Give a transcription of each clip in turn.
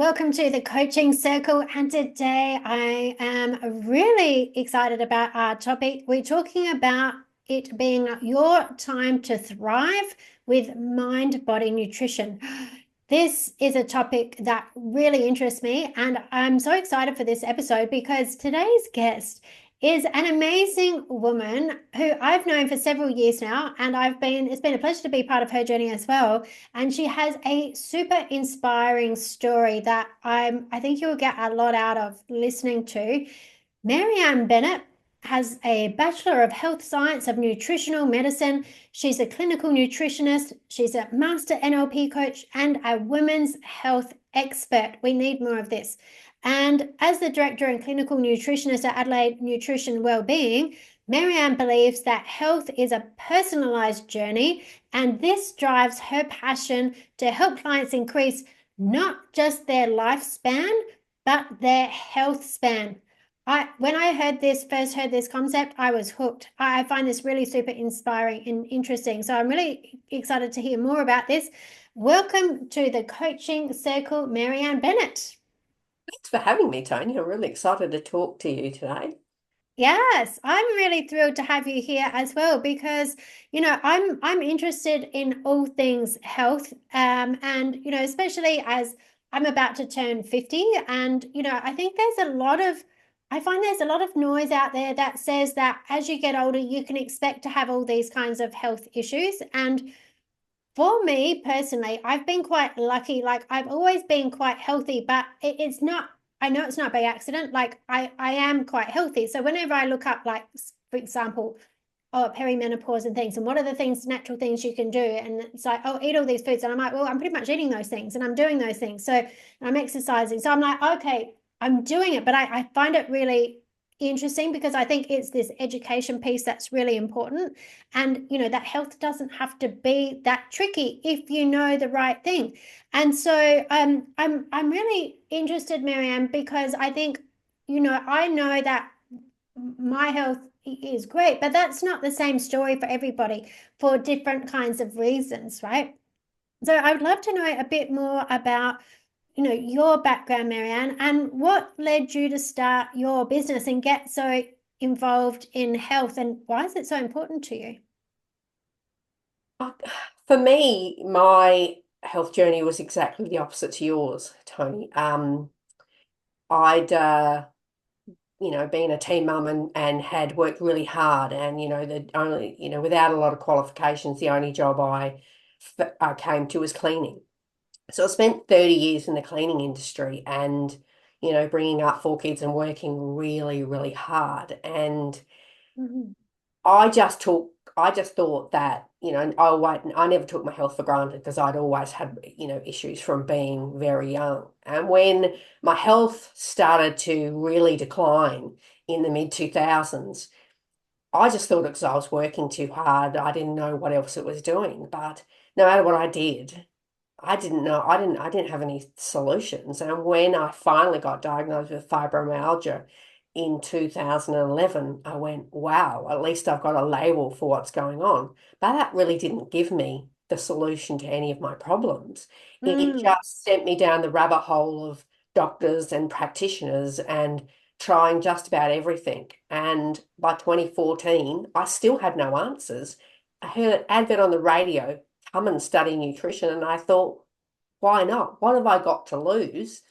Welcome to the coaching circle. And today I am really excited about our topic. We're talking about it being your time to thrive with mind-body nutrition. This is a topic that really interests me, and I'm so excited for this episode because today's guest is an amazing woman who I've known for several years now, and it's been a pleasure to be part of her journey as well. And she has a super inspiring story that I think you'll get a lot out of listening to. Mary-Anne Bennett has a Bachelor of Health Science of Nutritional Medicine. She's a clinical nutritionist. She's a master NLP coach and a women's health expert. We need more of this. And as the director and clinical nutritionist at Adelaide Nutrition Wellbeing, Mary-Anne believes that health is a personalized journey, and this drives her passion to help clients increase not just their lifespan, but their health span. When I first heard this concept, I was hooked. I find this really super inspiring and interesting. So I'm really excited to hear more about this. Welcome to the coaching circle, Mary-Anne Bennett. Thanks for having me, Tony. I'm really excited to talk to you today. Yes, I'm really thrilled to have you here as well because I'm interested in all things health, and especially as I'm about to turn 50, and I find there's a lot of noise out there that says that as you get older you can expect to have all these kinds of health issues. And for me personally, I've been quite lucky. Like, I've always been quite healthy, but it's not, I know it's not by accident. Like, I am quite healthy. So whenever I look up, like, for example, perimenopause and things, and what are the things, natural things you can do? And it's like, oh, eat all these foods. And I'm like, well, I'm pretty much eating those things and I'm doing those things. So I'm exercising. So I'm like, okay, I'm doing it. But I find it really interesting because I think it's this education piece that's really important. And that health doesn't have to be that tricky if you know the right thing. And so I'm really interested, Mary-Anne, because I think, I know that my health is great, but that's not the same story for everybody for different kinds of reasons, right? So I would love to know a bit more about, your background, Mary-Anne, and what led you to start your business and get so involved in health, and why is it so important to you? Uh, For me, my health journey was exactly the opposite to yours, Tony. I'd been a teen mum and had worked really hard, and the only, without a lot of qualifications, the only job I came to was cleaning. So I spent 30 years in the cleaning industry and, bringing up four kids and working really, really hard. And Mhm. I just thought that, I never took my health for granted because I'd always had, issues from being very young. And when my health started to really decline in the mid 2000s, I just thought it because I was working too hard. I didn't know what else it was doing. But no matter what I did, I didn't have any solutions. And when I finally got diagnosed with fibromyalgia in 2011, I went, wow, at least I've got a label for what's going on. But that really didn't give me the solution to any of my problems. It Mm. just sent me down the rabbit hole of doctors and practitioners and trying just about everything. And by 2014, I still had no answers. I heard an advert on the radio, come and study nutrition. And I thought, why not? What have I got to lose?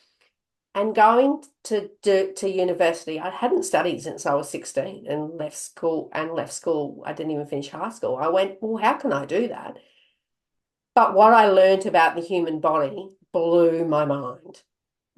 And going to university, I hadn't studied since I was 16 and left school. I didn't even finish high school. I went, well, how can I do that? But what I learned about the human body blew my mind.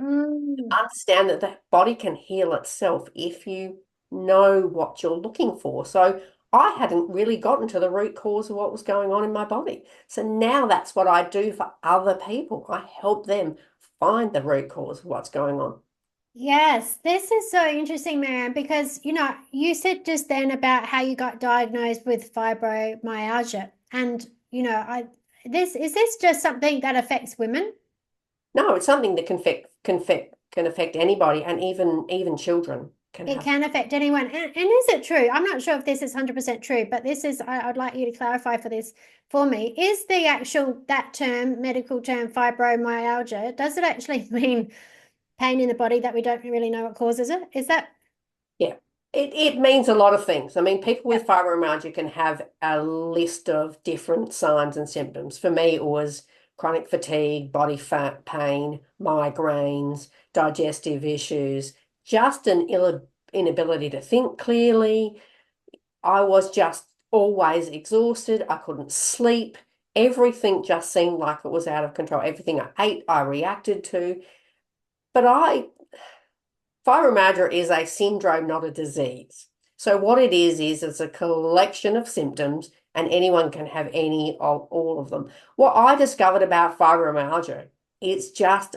Mm. Understand that the body can heal itself if you know what you're looking for. So I hadn't really gotten to the root cause of what was going on in my body. So now that's what I do for other people. I help them find the root cause of what's going on. Yes, this is so interesting, Miriam, because you said just then about how you got diagnosed with fibromyalgia. And I this is this just something that affects women? No, it's something that can affect anybody and even children. can It have. can affect anyone. And is it true? I'm not sure if this is 100% true, but this is, I'd like you to clarify for this for me. Is the actual, that term, medical term, fibromyalgia, does it actually mean pain in the body that we don't really know what causes it? Is that, Yeah, it means a lot of things. I mean, people yeah, with fibromyalgia can have a list of different signs and symptoms. For me, it was chronic fatigue, body fat, pain, migraines, digestive issues, just an inability to think clearly. I was just always exhausted. I couldn't sleep. Everything just seemed like it was out of control. Everything I ate, I reacted to. But fibromyalgia is a syndrome, not a disease. So what it is it's a collection of symptoms, and anyone can have any of all of them. What I discovered about fibromyalgia, it's just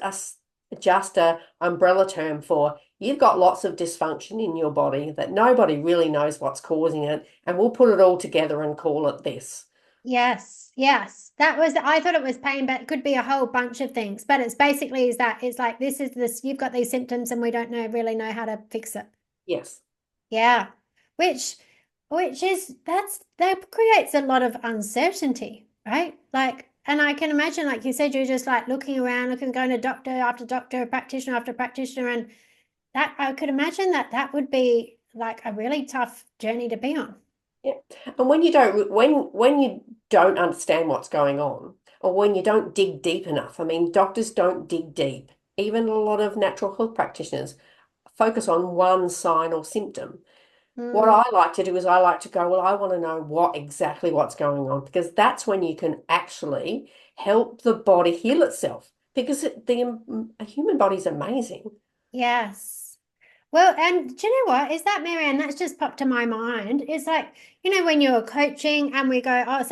a umbrella term for you've got lots of dysfunction in your body that nobody really knows what's causing it, and we'll put it all together and call it this. yes, yes. That was, I thought it was pain, but it could be a whole bunch of things. But it's basically is that it's like this is this, you've got these symptoms and we don't really know how to fix it. Yes. Yeah. Which which is that creates a lot of uncertainty, right? Like, and I can imagine, like you said, you're just like looking around, looking, going to doctor after doctor, practitioner after practitioner, and that I could imagine that that would be like a really tough journey to be on. Yeah. And when you don't understand what's going on, or when you don't dig deep enough, I mean, doctors don't dig deep. Even a lot of natural health practitioners focus on one sign or symptom. What Mm, I like to do is I like to go, well, I want to know what's going on, because that's when you can actually help the body heal itself. Because a human body is amazing. yes. Well, and do you know what? Is that Mary-Anne? That's just popped to my mind. It's like, when you're coaching and we go, oh,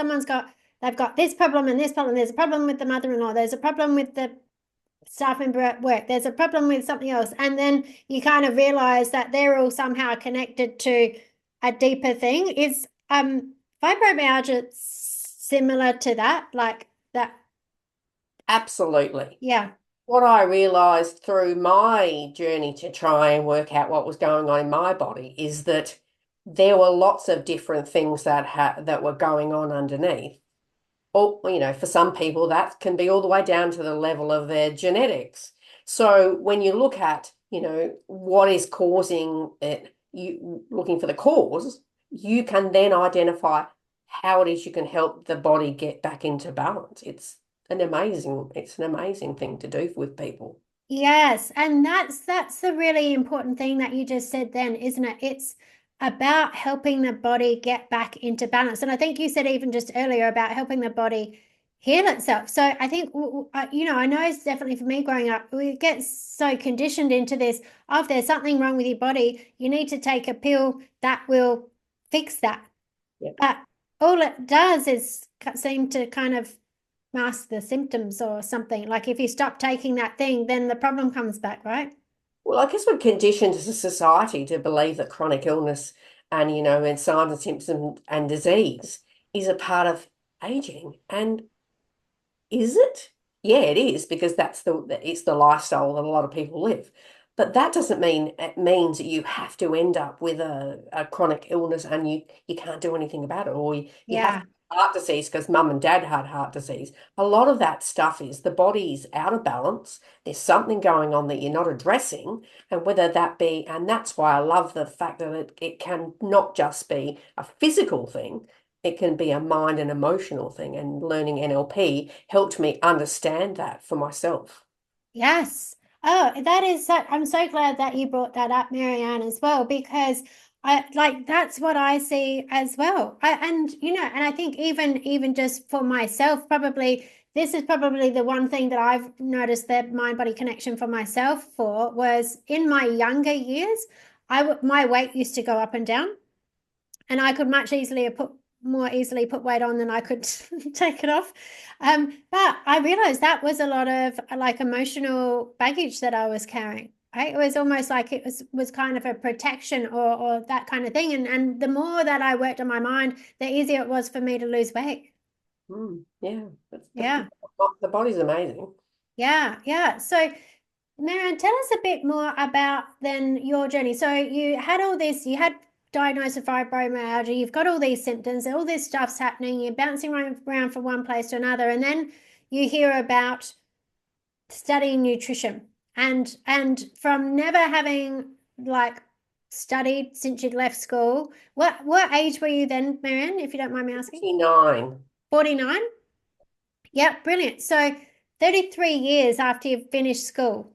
they've got this problem and this problem. There's a problem with the mother-in-law. There's a problem with the staff member at work. There's a problem with something else. And then you kind of realize that they're all somehow connected to a deeper thing. Is fibromyalgia similar to that? Like that? Absolutely. Yeah. What I realized through my journey to try and work out what was going on in my body is that there were lots of different things that were going on underneath. Or, for some people, that can be all the way down to the level of their genetics. So when you look at, what is causing it, you looking for the cause, you can then identify how it is you can help the body get back into balance. It's an amazing thing to do with people. Yes, and that's the really important thing that you just said then, isn't it? It's about helping the body get back into balance. And I think you said even just earlier about helping the body heal itself. So I think I know it's definitely for me growing up, we get so conditioned into this, oh, if there's something wrong with your body, you need to take a pill that will fix that. Yeah. But all it does is seem to kind of mask the symptoms or something. Like if you stop taking that thing, then the problem comes back, right? Well, I guess we're conditioned as a society to believe that chronic illness and signs and symptoms and disease is a part of aging. And is it? Yeah, it is, because it's the lifestyle that a lot of people live. But that doesn't mean it means that you have to end up with a chronic illness and you can't do anything about it, or you have Yeah. heart disease because mum and dad had heart disease. A lot of that stuff is the body's out of balance. There's something going on that you're not addressing, and whether that be, and that's why I love the fact that it can not just be a physical thing, it can be a mind and emotional thing, and learning NLP helped me understand that for myself. Yes. Oh, that is so, I'm so glad that you brought that up, Mary-Anne, as well, because I like that's what I see as well. And I think even just for myself, probably this is probably the one thing that I've noticed that mind body connection for myself for was in my younger years, my weight used to go up and down, and I could much easily put more easily put weight on than I could take it off. But I realized that was a lot of like emotional baggage that I was carrying. Right? It was almost like it was kind of a protection or that kind of thing. And the more that I worked on my mind, the easier it was for me to lose weight. Yeah, Yeah. the body's amazing. Yeah. Yeah. So Mary-Anne, tell us a bit more about then your journey. So you had all this, you had diagnosed with fibromyalgia, you've got all these symptoms, all this stuff's happening, you're bouncing around from one place to another, and then you hear about studying nutrition. And from never having like studied since you'd left school, what age were you then, Mary-Anne, if you don't mind me asking? 49. 49? Yep, brilliant. So 33 years after you've finished school,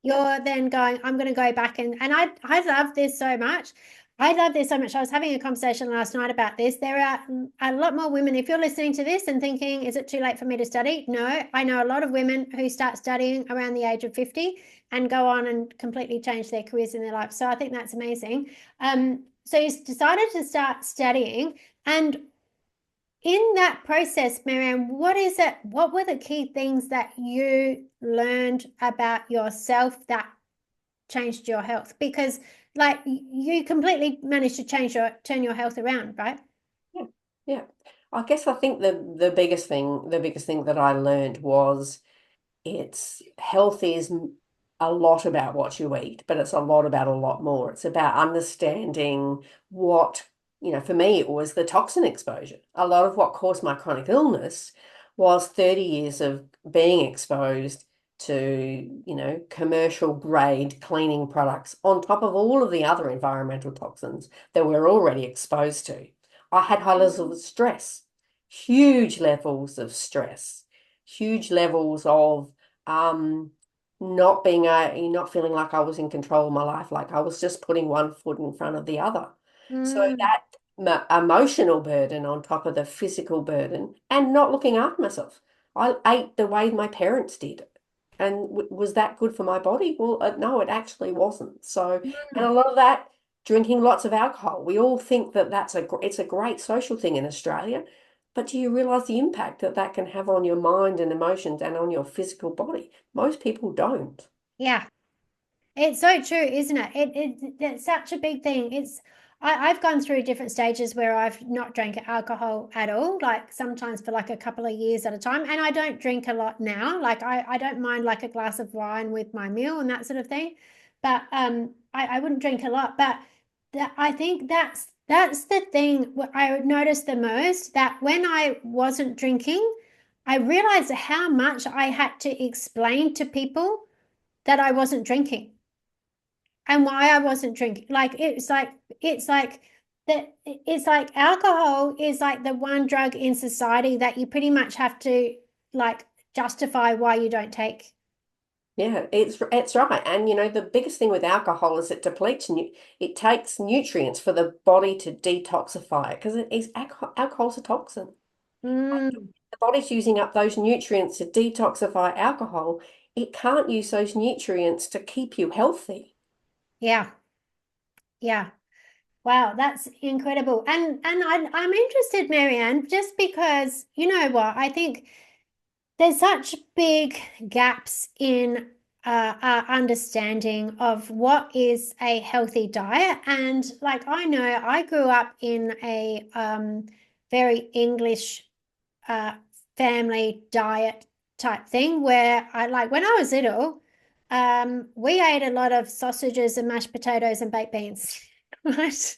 you're then going, I'm going to go back and I love this so much. I love this so much. I was having a conversation last night about this. There are a lot more women. If you're listening to this and thinking, is it too late for me to study? No, I know a lot of women who start studying around the age of 50 and go on and completely change their careers in their life. So I think that's amazing. So you decided to start studying, and in that process, Mary-Anne, what were the key things that you learned about yourself that changed your health? Because like you completely managed to turn your health around, right? Yeah, yeah. I think the biggest thing that I learned was it's health is a lot about what you eat, but it's a lot about a lot more. It's about understanding what, for me, it was the toxin exposure. A lot of what caused my chronic illness was 30 years of being exposed to, commercial grade cleaning products on top of all of the other environmental toxins that we're already exposed to. I had high levels of stress, huge levels of stress, huge levels of um, not feeling like I was in control of my life, like I was just putting one foot in front of the other. So Mm, that emotional burden on top of the physical burden and not looking after myself. I ate the way my parents did. And was that good for my body? Well, no, it actually wasn't. So, and a mm. lot of that, drinking lots of alcohol. We all think that it's a great social thing in Australia, but do you realize the impact that that can have on your mind and emotions and on your physical body? Most people don't. Yeah. It's so true, isn't it? It's such a big thing. I've gone through different stages where I've not drank alcohol at all, like sometimes for like a couple of years at a time. And I don't drink a lot now. Like I don't mind like a glass of wine with my meal and that sort of thing. But I wouldn't drink a lot. But I think that's the thing what I noticed the most, that when I wasn't drinking, I realized how much I had to explain to people that I wasn't drinking and why I wasn't drinking. Like it's like that it's like alcohol is like the one drug in society that you pretty much have to like justify why you don't take. Yeah, it's right. And the biggest thing with alcohol is it depletes it takes nutrients for the body to detoxify it because it is alcohol's a toxin. Mm, The body's using up those nutrients to detoxify alcohol. It can't use those nutrients to keep you healthy. yeah, yeah. Wow, that's incredible. And I'm interested, Mary-Anne, just because you know what, I think there's such big gaps in our understanding of what is a healthy diet. And like I know I grew up in a very English uh, family diet type thing where I like when I was little, we ate a lot of sausages and mashed potatoes and baked beans, right?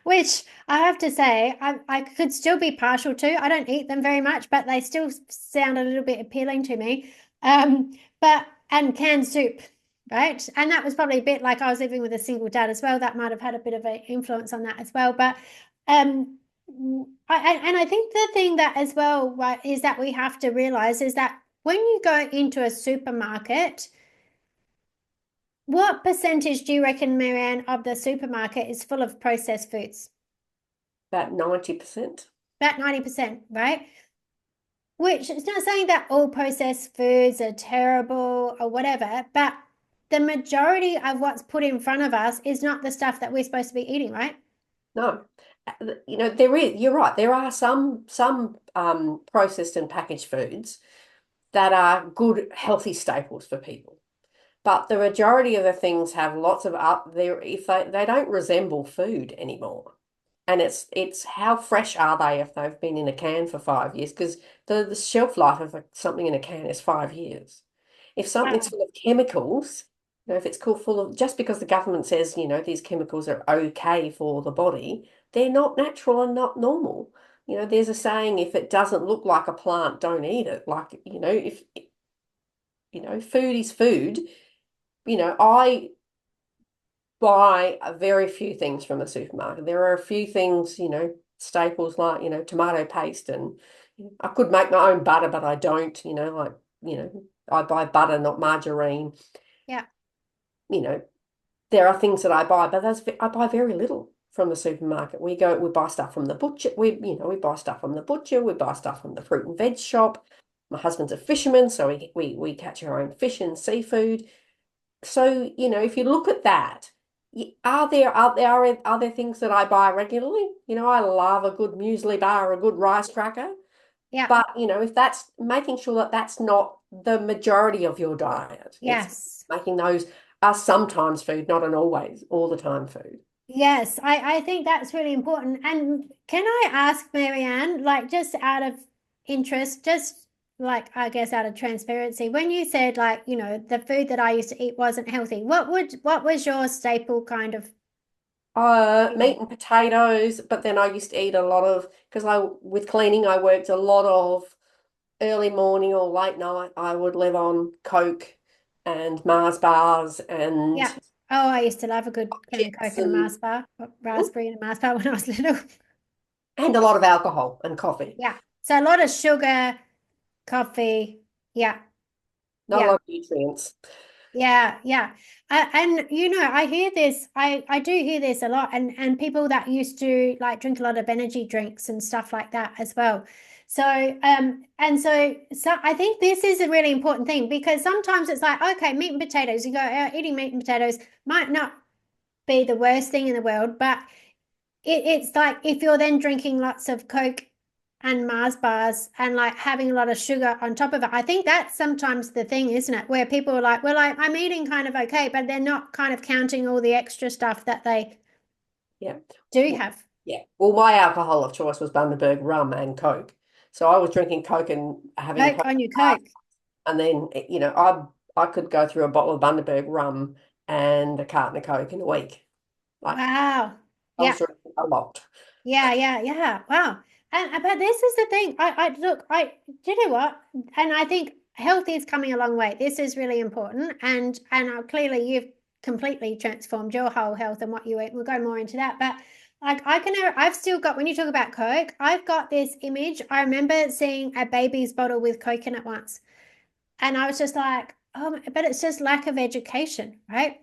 Which I have to say, I could still be partial to. I don't eat them very much, but they still sound a little bit appealing to me. But and canned soup, right? And that was probably a bit like I was living with a single dad as well. That might have had a bit of an influence on that as well. But I think the thing that as well, right, is that we have to realize is that when you go into a supermarket, what percentage do you reckon, Mary-Anne, of the supermarket is full of processed foods? About 90%. About 90%, right? Which is not saying that all processed foods are terrible or whatever, but the majority of what's put in front of us is not the stuff that we're supposed to be eating, right? No. You're right. There are some processed and packaged foods that are good, healthy staples for people. But the majority of the things have lots of up there if they don't resemble food anymore. And it's how fresh are they if they've been in a can for 5 years? Because the shelf life of something in a can is 5 years. If something's Wow. full of chemicals, if it's full of, just because the government says, these chemicals are okay for the body, they're not natural and not normal. There's a saying, if it doesn't look like a plant, don't eat it. Like, if, food is food. I buy a very few things from the supermarket. There are a few things, staples like, tomato paste, and I could make my own butter, but I don't, like, I buy butter, not margarine. Yeah. You know, there are things that I buy, but I buy very little from the supermarket. We buy stuff from the butcher. We buy stuff from the butcher. We buy stuff from the fruit and veg shop. My husband's a fisherman, so we catch our own fish and seafood. So, if you look at that, are there things that I buy regularly? I love a good muesli bar, a good rice cracker. Yeah. But, if that's making sure that that's not the majority of your diet, it's Yes. making those are sometimes food, not an always, all the time food. Yes, I think that's really important. And can I ask Mary-Anne, like just out of interest, just like I guess out of transparency, when you said like, the food that I used to eat wasn't healthy, what was your staple kind of Meat eating? and potatoes, but then I used to eat a lot of, because with cleaning, I worked a lot of early morning or late night. I would live on Coke and Mars bars and Yeah. Oh, I used to love a good can of chips Coke and a Mars bar, raspberry and a Mars bar when I was little. and a lot of alcohol and coffee. Yeah. So a lot of sugar, coffee. Yeah. Not a Yeah. lot of nutrients. Yeah, yeah. And I hear this, I do hear this a lot, and people that used to like drink a lot of energy drinks and stuff like that as well. So so I think this is a really important thing, because sometimes it's like, okay, meat and potatoes, you go eating meat and potatoes might not be the worst thing in the world, but it's like if you're then drinking lots of Coke and Mars bars and like having a lot of sugar on top of it. I think that's sometimes the thing, isn't it? Where people are like, well, I'm eating kind of okay, but they're not kind of counting all the extra stuff that they Yeah. do have. Yeah. Well, my alcohol of choice was Bundaberg rum and Coke. So I was drinking Coke and having Coke Coke, on your Coke. and then, I could go through a bottle of Bundaberg rum and a carton of Coke in a week. Like, Wow. I was Yeah. drinking a lot. Yeah, yeah, yeah. Wow. And but this is the thing. I look, do you know what? And I think health is coming a long way. This is really important. And clearly you've completely transformed your whole health and what you eat. We'll go more into that. But like I've still got, when you talk about Coke, I've got this image. I remember seeing a baby's bottle with Coke in it once. And I was just like, oh, but it's just lack of education, right?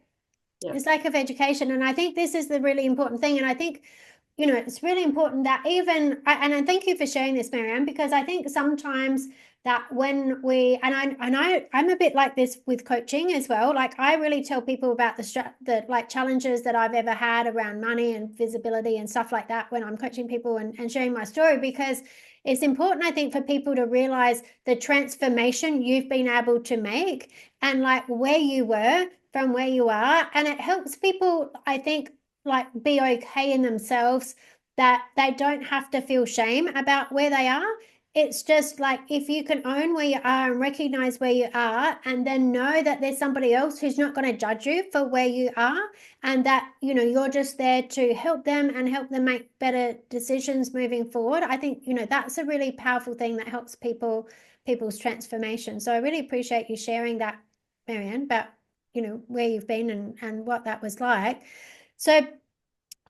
Yeah. It's lack of education. And I think this is the really important thing. And I think, it's really important that even, and I thank you for sharing this, Mary-Anne, because I think sometimes that when I'm a bit like this with coaching as well. Like I really tell people about the like challenges that I've ever had around money and visibility and stuff like that when I'm coaching people and sharing my story, because it's important, I think, for people to realize the transformation you've been able to make and like where you were from where you are. And it helps people, I think, like be okay in themselves, that they don't have to feel shame about where they are. It's just like if you can own where you are and recognize where you are, and then know that there's somebody else who's not going to judge you for where you are, and that you're just there to help them and help them make better decisions moving forward. I think that's a really powerful thing that helps people's transformation. So I really appreciate you sharing that, Mary-Anne, about where you've been and what that was like. So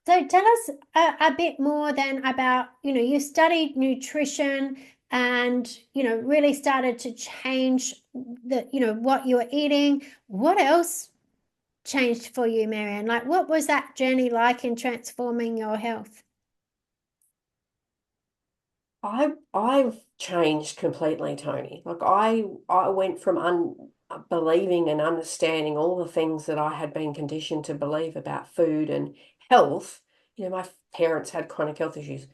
tell us a bit more then about, you studied nutrition and, really started to change what you were eating. What else changed for you, Mary-Anne? Like, what was that journey like in transforming your health? I've changed completely, Tony. Like, I went from believing and understanding all the things that I had been conditioned to believe about food and health. My parents had chronic health issues.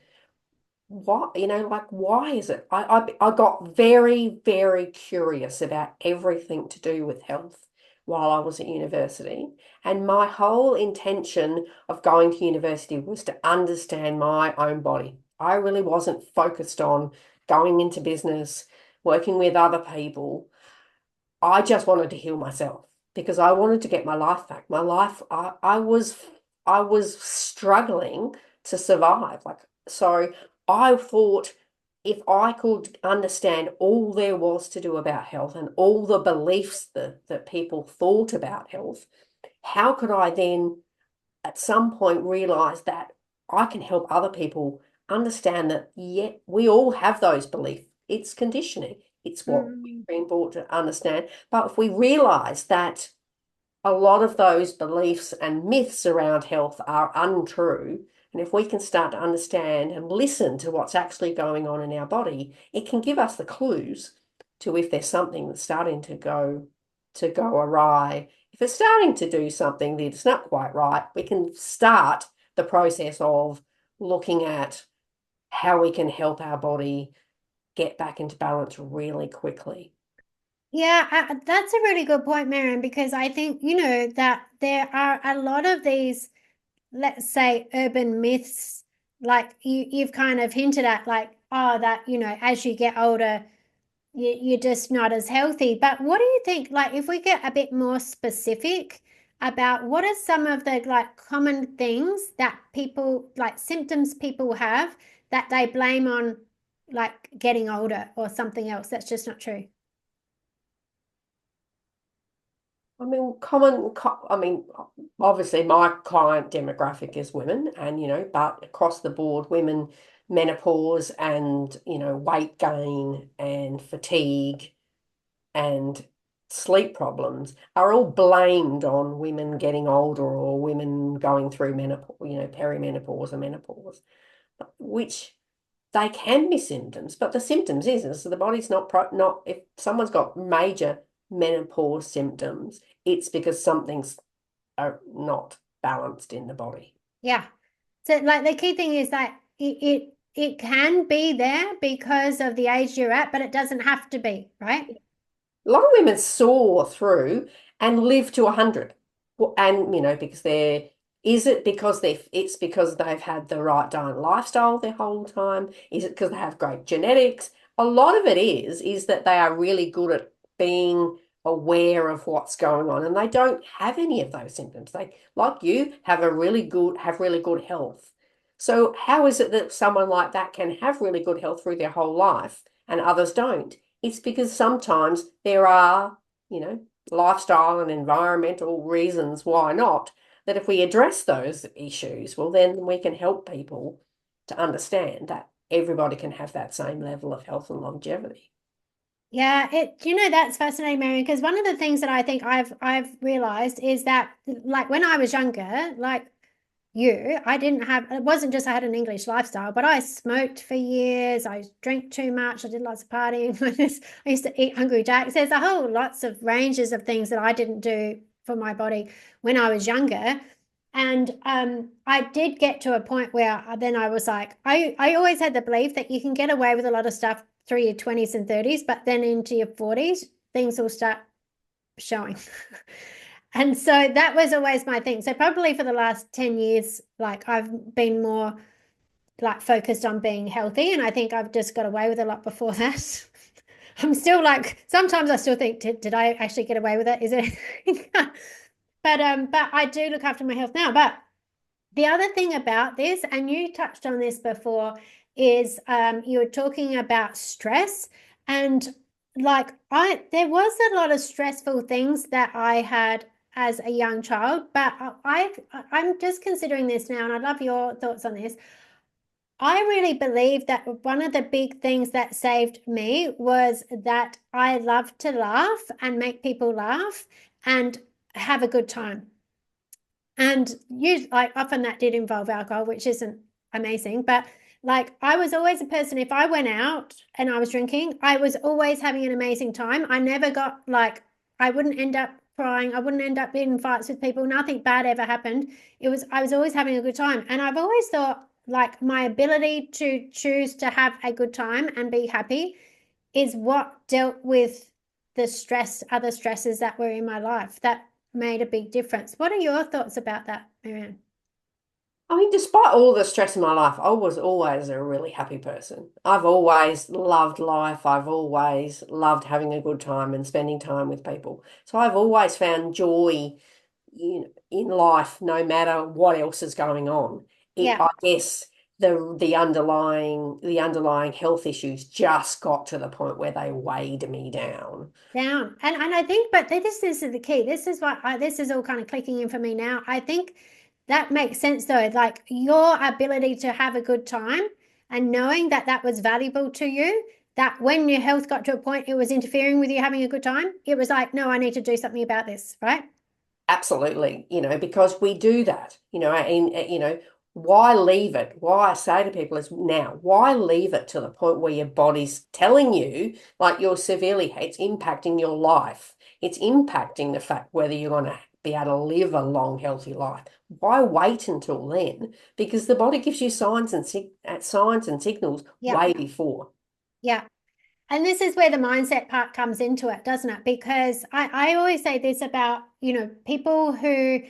What, like, why is it? I got very, very curious about everything to do with health while I was at university. And my whole intention of going to university was to understand my own body. I really wasn't focused on going into business, working with other people. I just wanted to heal myself because I wanted to get my life back. My life, I was struggling to survive. Like, so I thought if I could understand all there was to do about health and all the beliefs that people thought about health, how could I then at some point realize that I can help other people understand that, yeah, we all have those beliefs. It's conditioning. It's what Mm. we've been brought to understand. But if we realize that a lot of those beliefs and myths around health are untrue, and if we can start to understand and listen to what's actually going on in our body, it can give us the clues to if there's something that's starting to go awry. If it's starting to do something that's not quite right, we can start the process of looking at how we can help our body get back into balance really quickly. Yeah, that's a really good point, Miriam, because I think, that there are a lot of these, let's say, urban myths, like you've kind of hinted at, like, oh, that, as you get older, you're just not as healthy. But what do you think, like, if we get a bit more specific about what are some of the like common things that people, like symptoms people have that they blame on like getting older or something else that's just not true? I mean, obviously my client demographic is women and, but across the board, women, menopause and, weight gain and fatigue and sleep problems are all blamed on women getting older or women going through menopause, perimenopause or menopause, which they can be symptoms, but the symptoms isn't. So the body's not, if someone's got major menopause symptoms, it's because something's not balanced in the body. Yeah. So like the key thing is that it can be there because of the age you're at, but it doesn't have to be, right? A lot of women soar through and live to 100. And, because is it because it's because they've had the right diet and lifestyle their whole time? Is it because they have great genetics? A lot of it is that they are really good at being aware of what's going on and they don't have any of those symptoms. They, like you, have really good health. So how is it that someone like that can have really good health through their whole life and others don't? It's because sometimes there are, lifestyle and environmental reasons why not. That if we address those issues, well, then we can help people to understand that everybody can have that same level of health and longevity. Yeah, that's fascinating, Mary, because one of the things that I think I've realized is that like when I was younger, like I didn't have, it wasn't just I had an English lifestyle, but I smoked for years. I drank too much. I did lots of partying. I used to eat Hungry Jacks. There's a whole lots of ranges of things that I didn't do for my body when I was younger. And I did get to a point where then I was like, I always had the belief that you can get away with a lot of stuff through your 20s and 30s, but then into your 40s, things will start showing. And so that was always my thing. So probably for the last 10 years, like I've been more like focused on being healthy. And I think I've just got away with a lot before that. I'm still like, sometimes I still think, did I actually get away with it? Is it? But I do look after my health now. But the other thing about this, and you touched on this before, is you were talking about stress. And like there was a lot of stressful things that I had as a young child, but I'm just considering this now, and I'd love your thoughts on this. I really believe that one of the big things that saved me was that I love to laugh and make people laugh and have a good time. And like often that did involve alcohol, which isn't amazing, but like I was always a person, if I went out and I was drinking, I was always having an amazing time. I never got like, I wouldn't end up crying. I wouldn't end up in fights with people. Nothing bad ever happened. I was always having a good time. And I've always thought like my ability to choose to have a good time and be happy is what dealt with the other stresses that were in my life that made a big difference. What are your thoughts about that, Mary-Anne? I mean, despite all the stress in my life, I was always a really happy person. I've always loved life. I've always loved having a good time and spending time with people. So I've always found joy in life, no matter what else is going on. Yeah. I guess the underlying health issues just got to the point where they weighed me down. Down. And I think, but this is the key. This is what this is all kind of clicking in for me now. I think that makes sense though. Like your ability to have a good time and knowing that that was valuable to you, that when your health got to a point it was interfering with you having a good time, it was like, no, I need to do something about this, right? Absolutely, because we do that, and why leave it? Why I say to people is now, why leave it to the point where your body's telling you, like you're severely, it's impacting your life. It's impacting the fact whether you're going to be able to live a long, healthy life. Why wait until then? Because the body gives you signs and signals Yeah. way before. Yeah. And this is where the mindset part comes into it, doesn't it? Because I always say this about, people who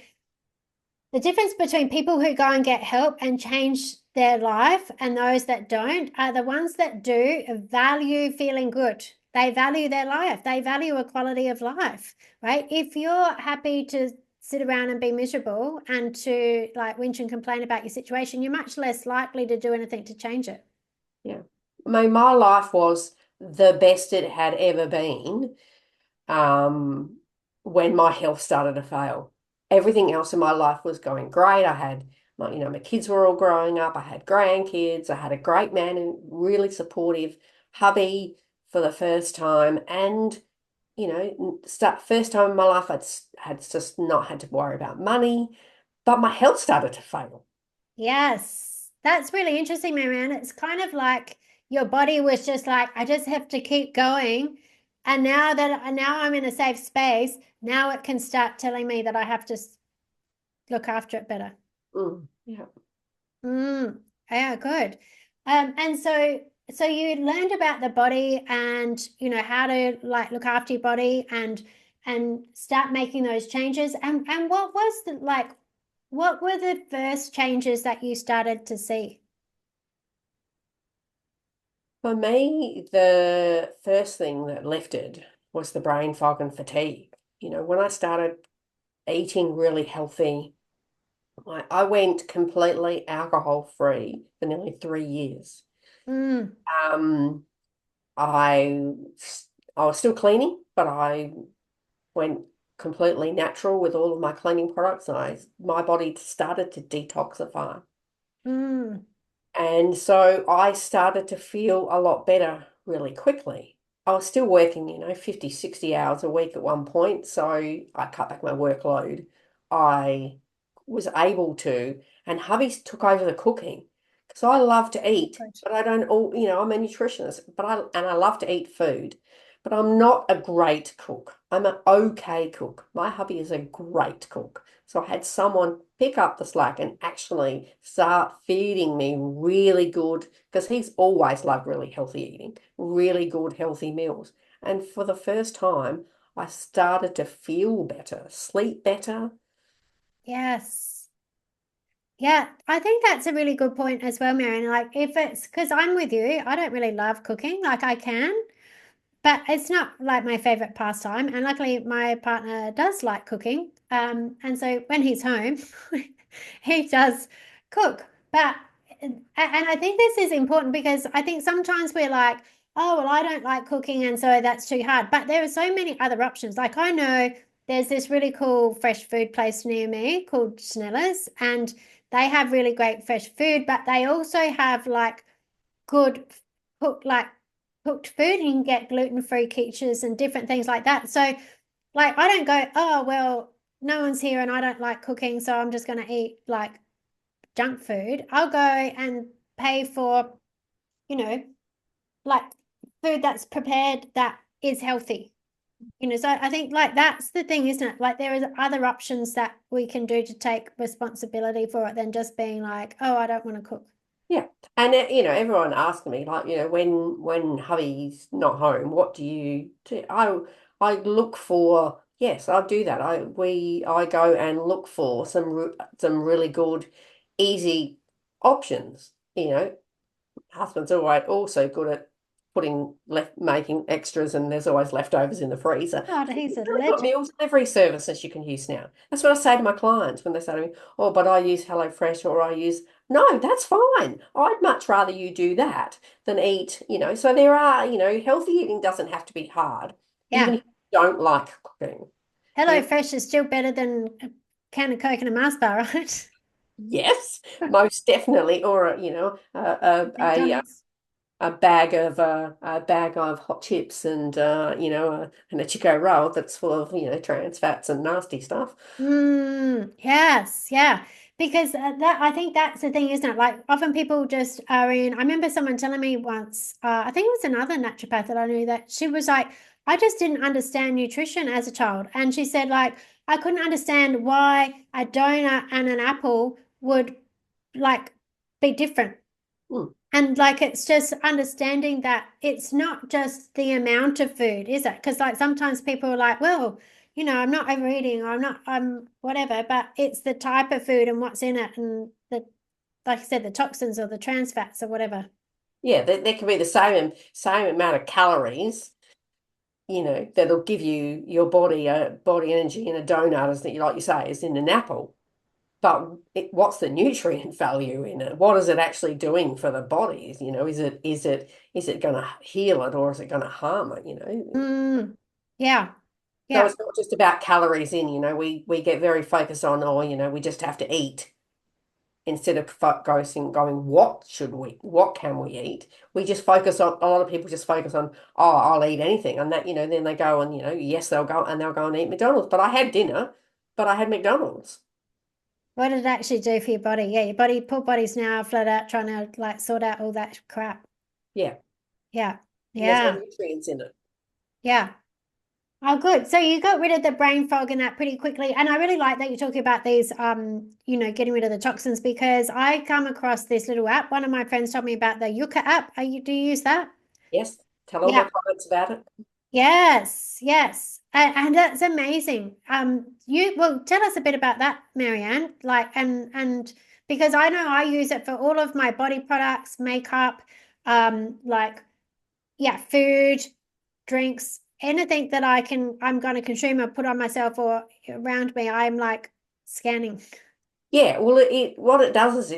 the difference between people who go and get help and change their life and those that don't are the ones that do value feeling good. They value their life. They value a quality of life, right? If you're happy to sit around and be miserable and to like whinge and complain about your situation, you're much less likely to do anything to change it. Yeah. I mean, my life was the best it had ever been um, when my health started to fail. Everything else in my life was going great. I had my kids were all growing up. I had grandkids. I had a great man and really supportive hubby for the first time. And, start first time in my life, had just not had to worry about money, but my health started to fail. Yes, that's really interesting, Mary-Anne. It's kind of like your body was just like, I just have to keep going. And now I'm in a safe space, now it can start telling me that I have to look after it better. Yeah. Mm, yeah, good. And so you learned about the body and how to like look after your body and start making those changes. And what was the like, what were the first changes that you started to see? For me, the first thing that lifted was the brain fog and fatigue. When I started eating really healthy, I went completely alcohol free for nearly 3 years. Mm, Um, I I was still cleaning, but I went completely natural with all of my cleaning products, and my body started to detoxify. mm, And so I started to feel a lot better really quickly. I was still working, 50, 60 hours a week at one point. So I cut back my workload. I was able to, and hubby took over the cooking because I love to eat, good. but I don't all, I'm a nutritionist, and I love to eat food, but I'm not a great cook. I'm an okay cook. My hubby is a great cook. So I had someone pick up the slack and actually start feeding me really good, because he's always loved really healthy eating, really good healthy meals. And for the first time, I started to feel better, sleep better. Yes. Yeah, I think that's a really good point as well, Marion. Like if it's because I'm with you, I don't really love cooking. Like I can, but it's not like my favorite pastime. And luckily, my partner does like cooking. And so when he's home, he does cook. But and I think this is important because I think sometimes we're like, oh, well, I don't like cooking, and so that's too hard. But there are so many other options. Like I know there's this really cool fresh food place near me called Sneller's, and they have really great fresh food, but they also have like good cooked like cooked food. You can get gluten-free quiches and different things like that. So like I don't go, oh well, no one's here and I don't like cooking, so I'm just going to eat like junk food. I'll go and pay for, you know, like food that's prepared that is healthy. So I think like that's the thing, isn't it? Like there is other options that we can do to take responsibility for it than just being like, oh, I don't want to cook. Yeah. And everyone asked me, like, when hubby's not home, what do you do? I look for, yes, I do that. I go and look for some really good easy options. Husband's always also good at making extras, and there's always leftovers in the freezer. God, he's a We've got legend. meals delivery services you can use now. That's what I say to my clients when they say to me, "Oh, but I use HelloFresh or I use." No, that's fine. I'd much rather you do that than eat. So there are, healthy eating doesn't have to be hard, even Yeah. if you don't like cooking. Hello You, Fresh is still better than a can of Coke and a Mars bar, right? yes, most definitely, or McDonald's. a bag of hot chips and and a Chico roll that's full of trans fats and nasty stuff. Yes, yeah. Because that I think that's the thing, isn't it? Like often people just are in. I remember someone telling me once, I think it was another naturopath that I knew that she was like, I just didn't understand nutrition as a child. And she said, like, I couldn't understand why a donut and an apple would like be different. Mm. And like it's just understanding that it's not just the amount of food, is it? Because like sometimes people are like, well, I'm not overeating or I'm whatever, but it's the type of food and what's in it and the like I said, the toxins or the trans fats or whatever. Yeah, there can be the same amount of calories, that'll give you your body a body energy in a donut, as that like you say, is in an apple. But what's the nutrient value in it? What is it actually doing for the body? Is it going to heal it or is it going to harm it? Mm, yeah, So yeah, it's not just about calories in. We get very focused on, we just have to eat instead of going, what can we eat? We just focus on, a lot of people just focus on, oh, I'll eat anything. And that, then they go and, yes, they'll go and eat McDonald's. But I had dinner, but I had McDonald's. what did it actually do for your body? Yeah, poor body's now flat out trying to like sort out all that crap. Yeah. Yeah, And there's no yeah, nutrients in it. yeah. Oh, good. So you got rid of the brain fog and that pretty quickly. And I really like that you're talking about these, getting rid of the toxins because I come across this little app. One of my friends told me about the Yucca app. Do you use that? Yes. Tell all my Yeah. clients about it. Yes, yes. And that's amazing. Well, tell us a bit about that, Mary-Anne. Like, and because I know I use it for all of my body products, makeup, like yeah, food, drinks, anything that I'm going to consume or put on myself or around me, I'm like scanning. Yeah, well, what it does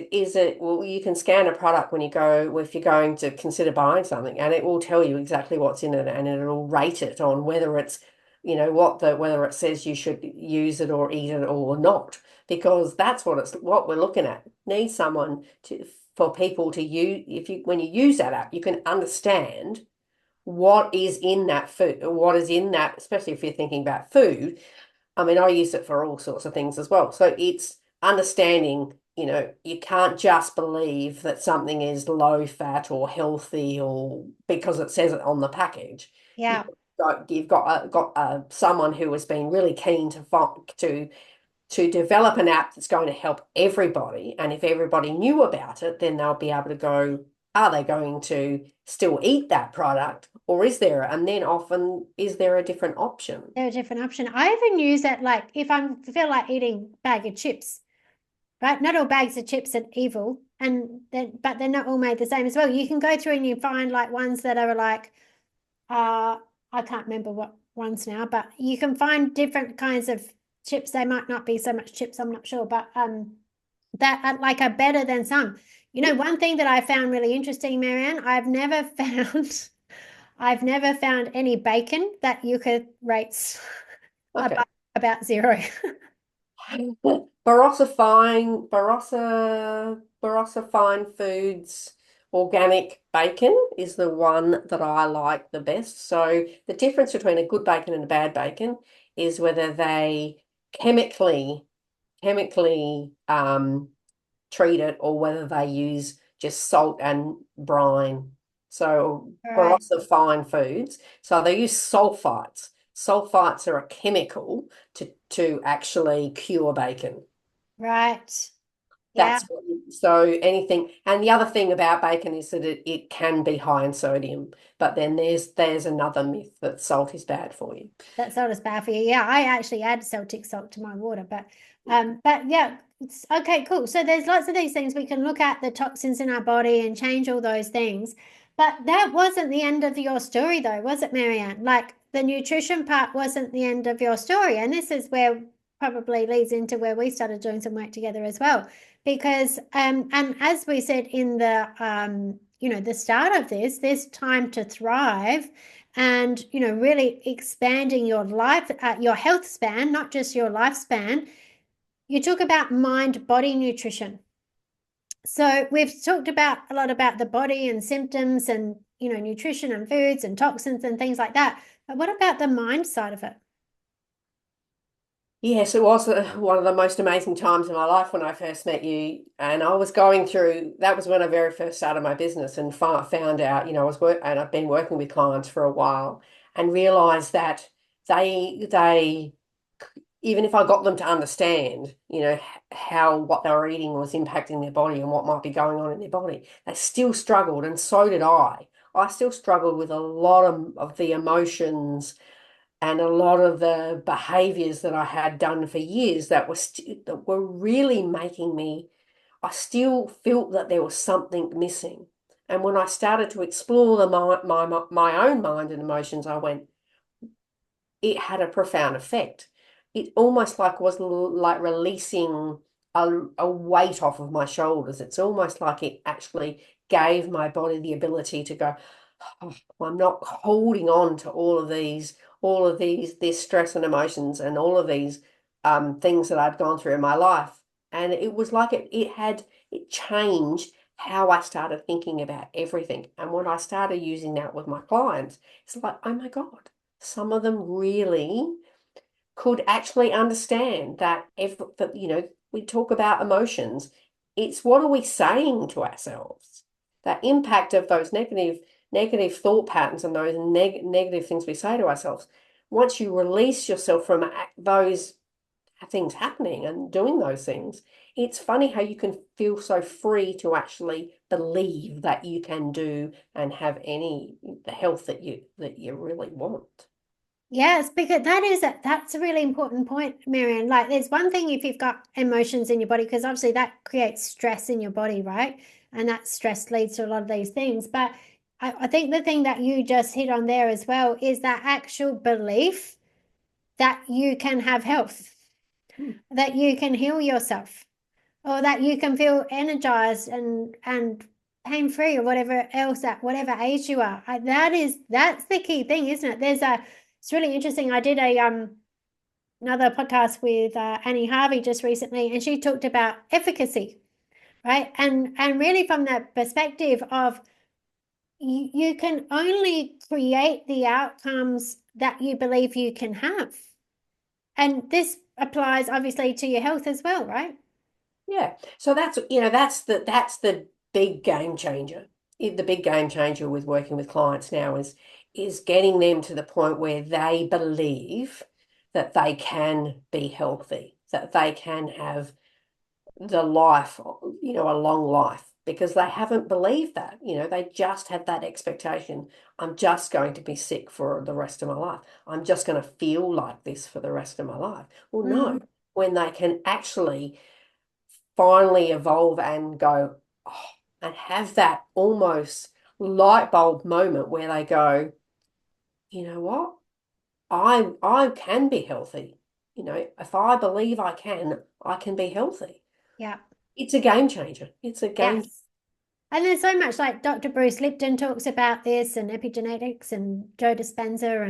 well, you can scan a product if you're going to consider buying something, and it will tell you exactly what's in it, and it'll rate it on whether it's, whether it says you should use it or eat it or not, because that's what we're looking at. Need someone for people to use. When you use that app, you can understand what is in that food, what is in that, especially if you're thinking about food. I mean, I use it for all sorts of things as well. So it's understanding, you can't just believe that something is low fat or healthy or because it says it on the package. You've Yeah, got someone who has been really keen to develop an app that's going to help everybody. And if everybody knew about it, then they'll be able to go, are they going to still eat that product? Or and then often, is there a different option? they're a different option. I even use that like if I feel like eating a bag of chips, right? Not all bags of chips are evil, but they're not all made the same as well. You can go through and you find like ones that are like uh I can't remember what ones now, but you can find different kinds of chips. They might not be so much chips, I'm not sure, but that like are better than some. One thing that I found really interesting, Mary-Anne, I've never found any bacon that you could rate Okay. about zero. Barossa Fine Foods organic bacon is the one that I like the best. So the difference between a good bacon and a bad bacon is whether they chemically treat it or whether they use just salt and brine. So Right, Barossa Fine Foods, so they use sulfites. Sulfites are a chemical to actually cure bacon. right. Yeah, So anything, and the other thing about bacon is that it can be high in sodium, but then there's another myth that salt is bad for you. that salt is bad for you. Yeah, I actually add Celtic salt to my water, but yeah, it's okay, cool. So there's lots of these things we can look at the toxins in our body and change all those things. But that wasn't the end of your story, though, was it, Mary-Anne? Like the nutrition part wasn't the end of your story, and this is where probably leads into where we started doing some work together as well. Because and as we said in the the start of this time to thrive and really expanding your life, your health span, not just your lifespan. You talk about mind body nutrition. So we've talked about a lot about the body and symptoms and nutrition and foods and toxins and things like that, but what about the mind side of it? Yes, it was one of the most amazing times in my life when I first met you. And I was going through, that was when I very first started my business and found out, and I've been working with clients for a while and realized that they, even if I got them to understand, how what they were eating was impacting their body and what might be going on in their body, they still struggled. And so did I. I still struggled with a lot of the emotions and a lot of the behaviors that I had done for years that were really making me, I still felt that there was something missing. And when I started to explore my own mind and emotions, I went, it had a profound effect. It almost was like releasing a weight off of my shoulders. It's almost like it actually gave my body the ability to go, oh, I'm not holding on to this stress and emotions and all of these things that I'd gone through in my life. And it was like it changed how I started thinking about everything. And when I started using that with my clients, it's like, oh my God, some of them really could actually understand that we talk about emotions. It's what are we saying to ourselves? That impact of those negative thought patterns and those negative things we say to ourselves. Once you release yourself from those things happening and doing those things, it's funny how you can feel so free to actually believe that you can do and have the health that you really want. Yes, because that's a really important point, Miriam. Like there's one thing if you've got emotions in your body, because obviously that creates stress in your body, right? And that stress leads to a lot of these things. But I think the thing that you just hit on there as well is that actual belief that you can have health, Hmm. that you can heal yourself, or that you can feel energized and pain free, or whatever else at whatever age you are. That's the key thing, isn't it? It's really interesting. I did a another podcast with Annie Harvey just recently, and she talked about efficacy, right? And really from that perspective of you can only create the outcomes that you believe you can have. And this applies obviously to your health as well, right? Yeah. So that's the big game changer. The big game changer with working with clients now is getting them to the point where they believe that they can be healthy, that they can have the life, a long life, because they haven't believed that. They just had that expectation. I'm just going to be sick for the rest of my life. I'm just going to feel like this for the rest of my life. Well, no, Mm. when they can actually finally evolve and go, oh, and have that almost light bulb moment where they go, you know what? I can be healthy. If I believe I can be healthy. Yeah. It's a game changer. It's a game. Yes. And there's so much like Dr. Bruce Lipton talks about this and epigenetics and Joe Dispenza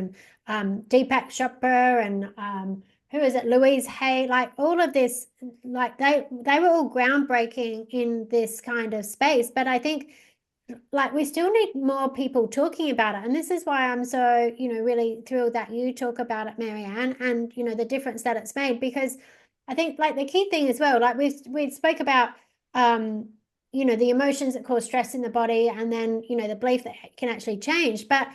and Deepak Chopra and who is it? Louise Hay, like all of this, like they were all groundbreaking in this kind of space. But I think like we still need more people talking about it. And this is why I'm so, really thrilled that you talk about it, Mary-Anne, and the difference that it's made. Because I think like the key thing as well, like we spoke about the emotions that cause stress in the body, and then, the belief that it can actually change. But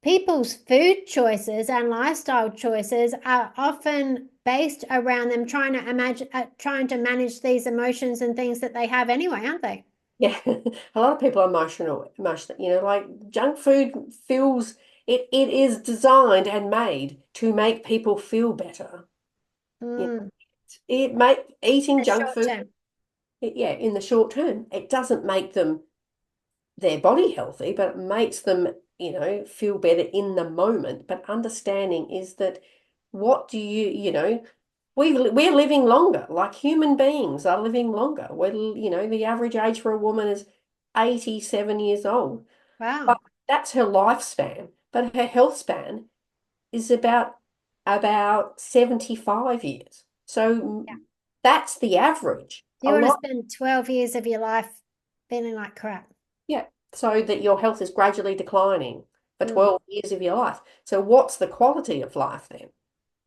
people's food choices and lifestyle choices are often based around them trying to imagine, trying to manage these emotions and things that they have anyway, aren't they? Yeah, a lot of people are emotional, like junk food feels it is designed and made to make people feel better. You know, Mm, it make eating the junk short food, term. yeah, in the short term, it doesn't make them their body healthy, but it makes them, feel better in the moment. But understanding is that what do we're living longer, like human beings are living longer. The average age for a woman is 87 years old. But Wow. that's her lifespan. But her health span is about 75 years. So Yeah. that's the average. Do A you want to lot, spend 12 years of your life feeling like crap? yeah. So that your health is gradually declining for Mm, 12 years of your life. So what's the quality of life then?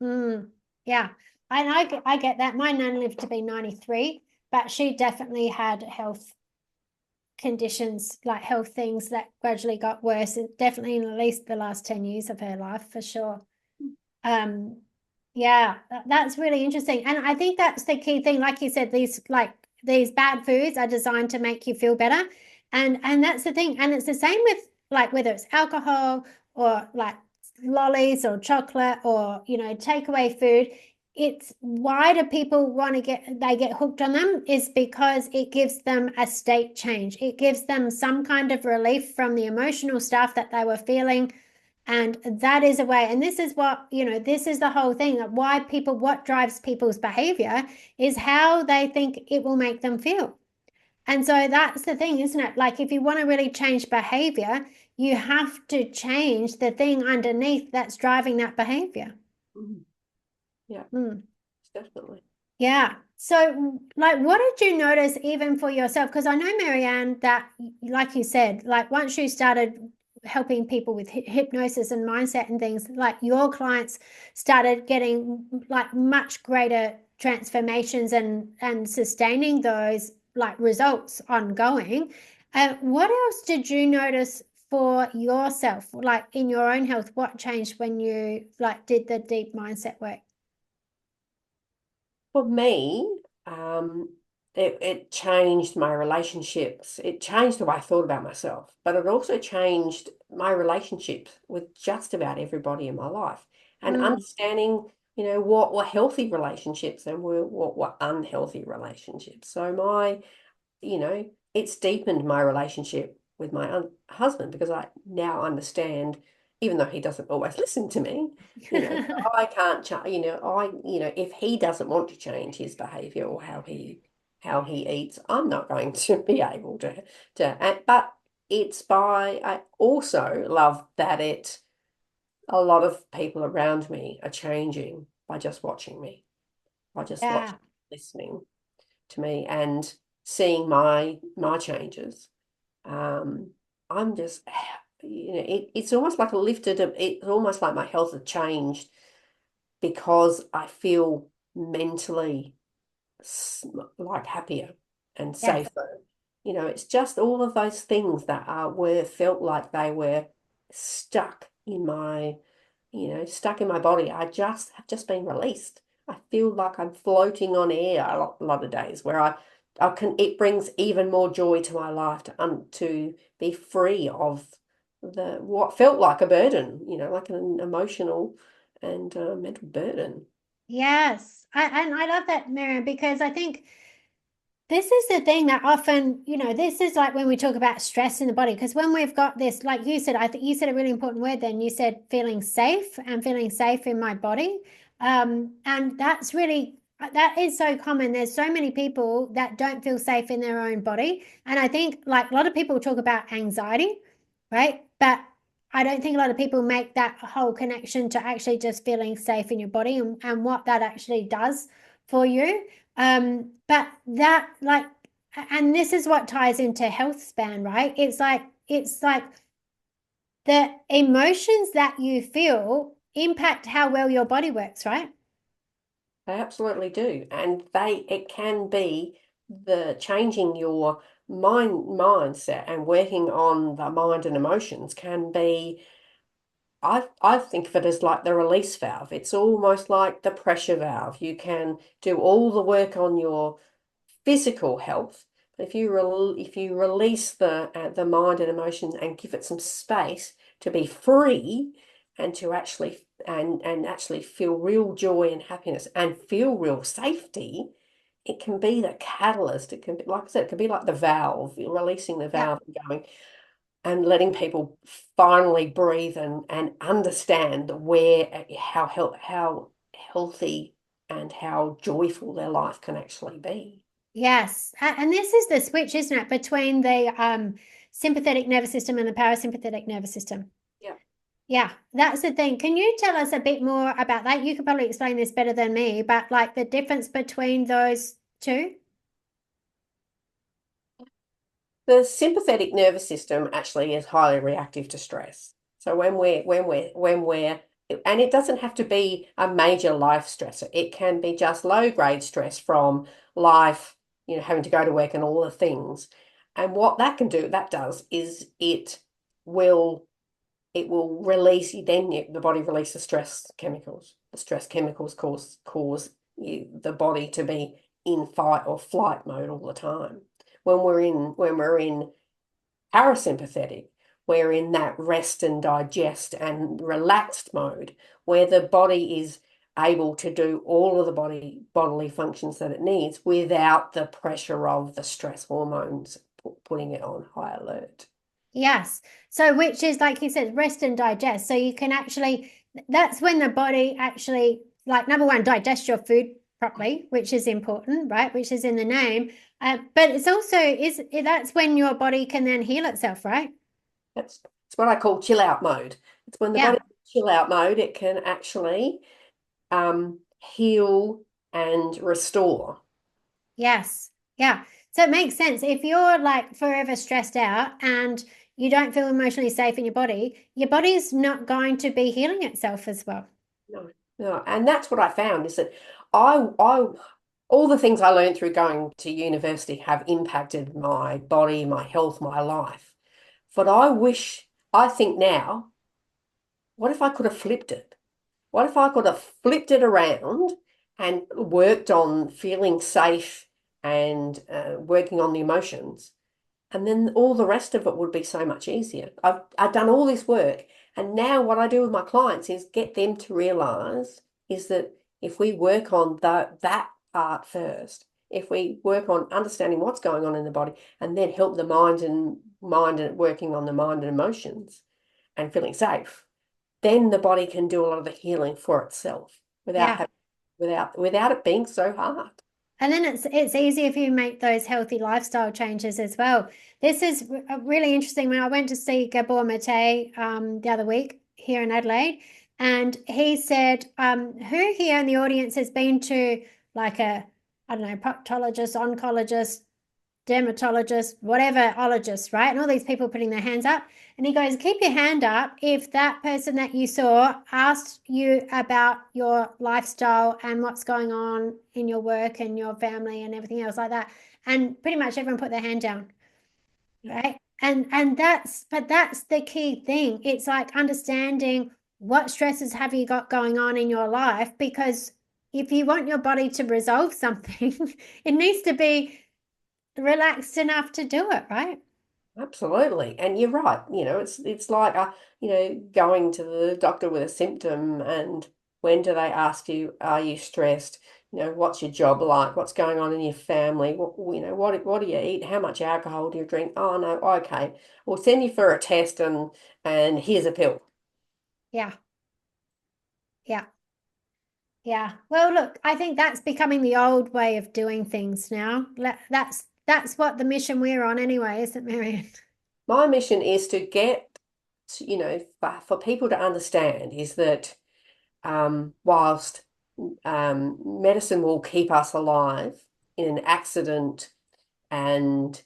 mm, yeah. And I get that. My nan lived to be 93, but she definitely had health conditions, like health things that gradually got worse, and definitely in at least the last 10 years of her life, for sure. Um, yeah, that's really interesting. And I think that's the key thing. Like you said, these bad foods are designed to make you feel better. And that's the thing. And it's the same with like whether it's alcohol or like lollies or chocolate or takeaway food. It's why do people want to get hooked on them is because it gives them a state change. It gives them some kind of relief from the emotional stuff that they were feeling, and that is a way. And this is this is the whole thing that why people, what drives people's behavior is how they think it will make them feel. And so that's the thing, isn't it? Like if you want to really change behavior, you have to change the thing underneath that's driving that behavior. Mhm. Yeah, Mm. definitely. Yeah. So, like, what did you notice even for yourself? Because I know, Mary-Anne, that, like you said, like once you started helping people with hypnosis and mindset and things, like your clients started getting like much greater transformations and sustaining those like results ongoing. What else did you notice for yourself, like in your own health? What changed when you like did the deep mindset work? For me, it changed my relationships. It changed the way I thought about myself, but it also changed my relationships with just about everybody in my life and Mm, understanding, what were healthy relationships and what were unhealthy relationships. So it's deepened my relationship with my husband because I now understand, even though he doesn't always listen to me, I can't change, if he doesn't want to change his behavior or how he eats, I'm not going to be able but I also love that a lot of people around me are changing by just watching me, by just watching, yeah. listening to me and seeing my changes. Um, I'm just, it's almost like it's almost like my health has changed because I feel mentally like happier and Yes. safer. It's just all of those things that were felt like they were stuck in my stuck in my body. I just have just been released. I feel like I'm floating on air a lot of days where it brings even more joy to my life to be free of what felt like a burden, like an emotional and mental burden. Yes. And I love that, Miriam, because I think this is the thing that often, this is like when we talk about stress in the body, because when we've got this, like you said, I think you said a really important word then. You said feeling safe and feeling safe in my body. And that is so common. There's so many people that don't feel safe in their own body. And I think like a lot of people talk about anxiety, right? But I don't think a lot of people make that whole connection to actually just feeling safe in your body and what that actually does for you. But that like, and this is what ties into health span, right? It's like the emotions that you feel impact how well your body works, right? They absolutely do. And it can be the changing your mindset and working on the mind and emotions can be I think of it as like the release valve. It's almost like the pressure valve. You can do all the work on your physical health. If you release the mind and emotion and give it some space to be free and to actually feel real joy and happiness and feel real safety, it can be the catalyst. It can be, like I said, it can be like the valve. You're releasing the Yeah. valve and going and letting people finally breathe and understand how healthy and how joyful their life can actually be. Yes. And this is the switch, isn't it, between the sympathetic nervous system and the parasympathetic nervous system. Yeah. Yeah, that's the thing. Can you tell us a bit more about that? You could probably explain this better than me, but like the difference between those two? The sympathetic nervous system actually is highly reactive to stress. So and it doesn't have to be a major life stressor. It can be just low grade stress from life, having to go to work and all the things. And what that does is will it will release the body releases stress chemicals. The stress chemicals cause the body to be in fight or flight mode all the time. When we're in parasympathetic, we're in that rest and digest and relaxed mode where the body is able to do all of the bodily functions that it needs without the pressure of the stress hormones putting it on high alert. Yes. So, which is like you said, rest and digest. So you can actually, that's when the body actually, like number one, digest your food properly, which is important, right? Which is in the name. But it's also that's when your body can then heal itself, right? It's what I call chill out mode. It's when the Yeah. body's in chill out mode, it can actually heal and restore. Yes. Yeah. So it makes sense. If you're like forever stressed out and you don't feel emotionally safe in your body's not going to be healing itself as well. No, no, and that's what I found is that I all the things I learned through going to university have impacted my body, my health, my life. But I think now, what if I could have flipped it? What if I could have flipped it around and worked on feeling safe and working on the emotions? And then all the rest of it would be so much easier. I've done all this work, and now what I do with my clients is get them to realize is that if we work on that part first, if we work on understanding what's going on in the body, and then help the mind and working on the mind and emotions and feeling safe, then the body can do a lot of the healing for itself Yeah. without it being so hard. And then it's easy if you make those healthy lifestyle changes as well. This is really interesting. When I went to see Gabor Mate the other week here in Adelaide, and he said, who here in the audience has been to like I don't know, proctologist, oncologist, dermatologist, whatever ologist, right? And all these people putting their hands up. And he goes, keep your hand up if that person that you saw asked you about your lifestyle and what's going on in your work and your family and everything else like that. And pretty much everyone put their hand down, right? And that's the key thing. It's like understanding what stresses have you got going on in your life, because if you want your body to resolve something, it needs to be relaxed enough to do it, right? Absolutely. And you're right. It's like going to the doctor with a symptom and when do they ask you, are you stressed? What's your job like? What's going on in your family? What do you eat? How much alcohol do you drink? Oh no, okay. We'll send you for a test and here's a pill. Yeah, yeah, yeah. Well, look, I think that's becoming the old way of doing things now. That's what the mission we're on anyway, isn't it, Mary-Anne? My mission is to for people to understand is that whilst medicine will keep us alive in an accident and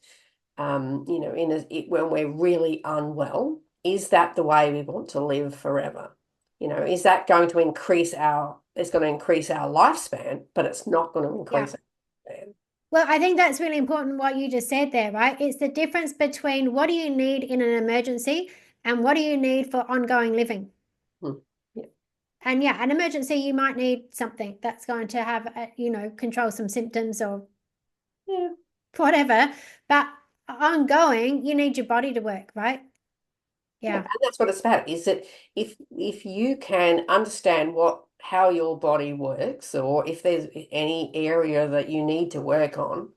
when we're really unwell, is that the way we want to live forever? Is that going to it's going to increase our lifespan, but it's not going to Yeah. increase our lifespan. Well, I think that's really important what you just said there, right? It's the difference between what do you need in an emergency and what do you need for ongoing living. Mm. Yeah. And yeah, an emergency, you might need something that's going to have, control some symptoms or Yeah. whatever. But ongoing, you need your body to work, right? Yeah, Yeah. and that's what it's about, is that if you can understand how your body works, or if there's any area that you need to work on,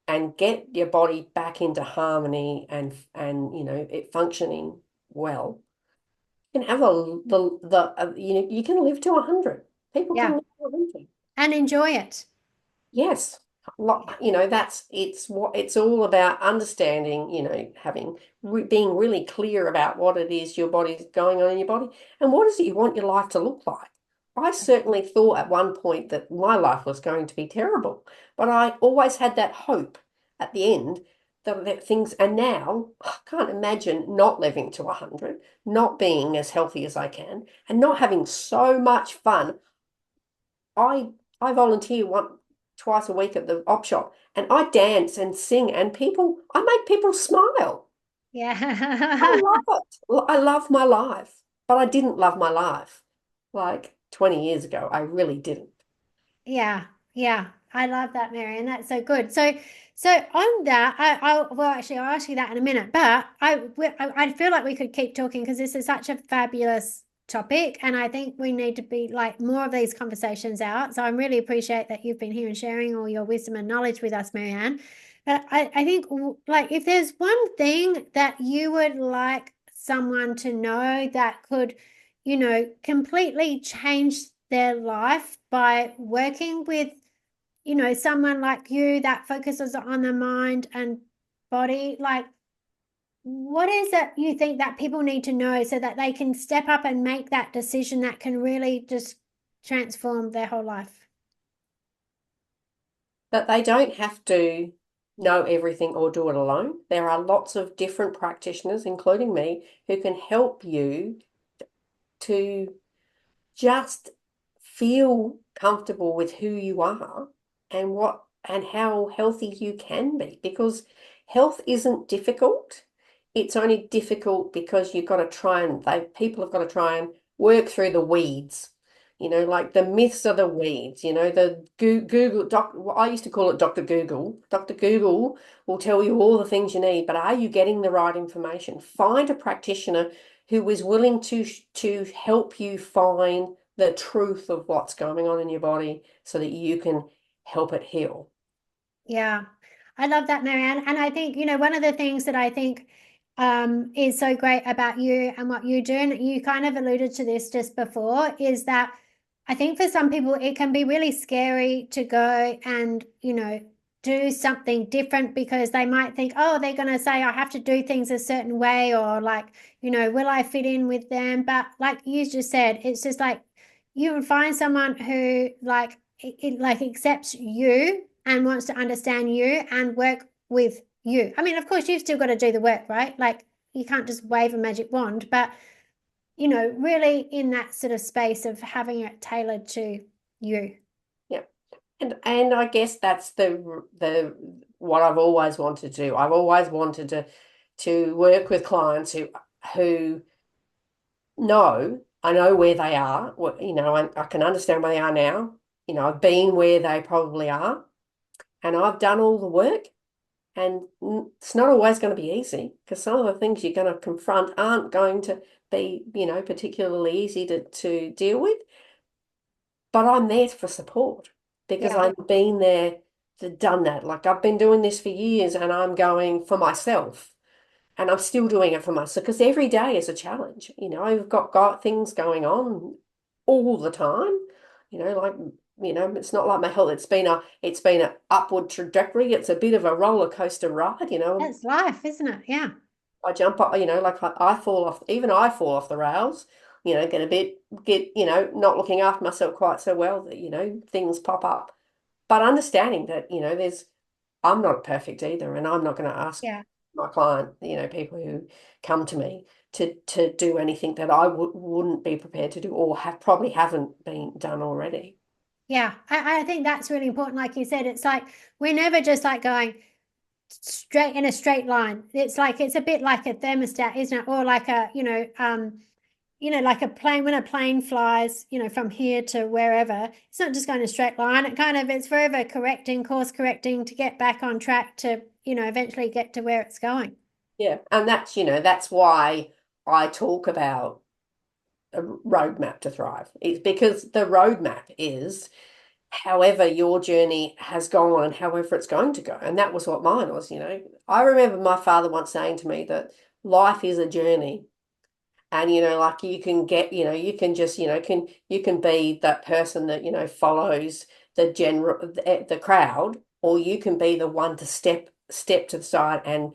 and get your body back into harmony and it functioning well, you can have you can live to 100. People can Yeah. live to 100. And enjoy it. Yes. That's what it's all about, understanding, having being really clear about what it is your body's going on in your body, and what is it you want your life to look like. I certainly thought at one point that my life was going to be terrible, but I always had that hope at the end that things, and now I can't imagine not living to 100, not being as healthy as I can, and not having so much fun. I volunteer twice a week at the op shop, and I dance and sing, and I make people smile. I Yeah. love it. I love my life, but I didn't love my life like 20 years ago. I really didn't. Yeah, yeah, I love that, Mary, and that's so good. So on that, well, actually, I'll ask you that in a minute, but I feel like we could keep talking because this is such a fabulous topic, and I think we need to be like more of these conversations out. So I really appreciate that you've been here and sharing all your wisdom and knowledge with us, Mary-Anne. But I think like if there's one thing that you would like someone to know that could completely change their life by working with, someone like you that focuses on the mind and body, like what is it you think that people need to know so that they can step up and make that decision that can really just transform their whole life? That they don't have to know everything or do it alone. There are lots of different practitioners, including me, who can help you to just feel comfortable with who you are and how healthy you can be, because health isn't difficult. It's only difficult because you've got to try and people have got to try and work through the weeds. Like the myths are the weeds, the Google doc, well, I used to call it Dr. Google. Dr. Google will tell you all the things you need, but are you getting the right information? Find a practitioner who is willing to help you find the truth of what's going on in your body so that you can help it heal. Yeah, I love that, Mary-Anne. And I think, one of the things that I think is so great about you and what you do, and you kind of alluded to this just before, is that I think for some people it can be really scary to go and, do something different because they might think, oh, they're going to say I have to do things a certain way, or like, will I fit in with them? But like you just said, it's just like you would find someone who like accepts you and wants to understand you and work with you. I mean, of course, you've still got to do the work, right? Like you can't just wave a magic wand, but really in that sort of space of having it tailored to you. Yeah. And I guess that's the what I've always wanted to do. I've always wanted to work with clients who I know where they are. I can understand where they are now. I've been where they probably are, and I've done all the work. And it's not always going to be easy, because some of the things you're going to confront aren't going to be, particularly easy to deal with. But I'm there for support because Yeah. I've been there, done that. Like I've been doing this for years, and I'm going for myself. And I'm still doing it for myself because every day is a challenge. I've got things going on all the time. Like, it's not like my health. It's been a upward trajectory. It's a bit of a roller coaster ride. That's life, isn't it? Yeah. I jump up, like I fall off, even I fall off the rails, not looking after myself quite so well that, things pop up. But understanding that, I'm not perfect either, and I'm not going to ask Yeah. my client, people who come to me to do anything that I wouldn't be prepared to do, or probably haven't been done already. Yeah. I think that's really important. Like you said, it's like we're never just like going straight in a straight line. It's like it's a bit like a thermostat, isn't it? Or like a, like a plane, when a plane flies, from here to wherever, it's not just going a straight line. It's forever correcting, course correcting to get back on track to, eventually get to where it's going. Yeah. And that's why I talk about a roadmap to thrive. It's because the roadmap is however your journey has gone and however it's going to go. And that was what mine was. I remember my father once saying to me that life is a journey. And like you can get, you can just, you can be that person that, follows the crowd, or you can be the one to step to the side and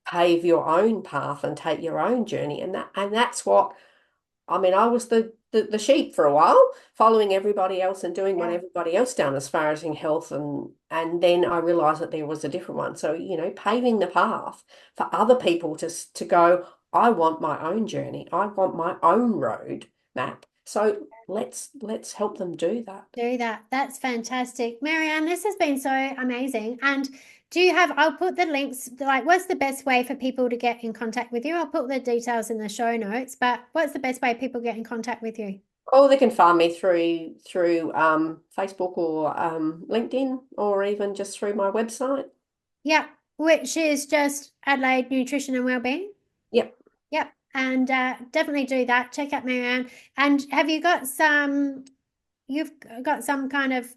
pave your own path and take your own journey. And that's what I mean, I was the sheep for a while, following everybody else and doing what Yeah. everybody else done as far as in health, and then I realized that there was a different one. So, paving the path for other people to go, I want my own journey. I want my own road map. So let's help them do that. Do that. That's fantastic. Mary-Anne, this has been so amazing. And I'll put the links, like, what's the best way for people to get in contact with you? I'll put the details in the show notes, but what's the best way people get in contact with you? Or they can find me through Facebook or LinkedIn, or even just through my website. Yeah, which is just Adelaide Nutrition and Wellbeing. Yep. Yep. And definitely do that. Check out Mary-Anne. And you've got some kind of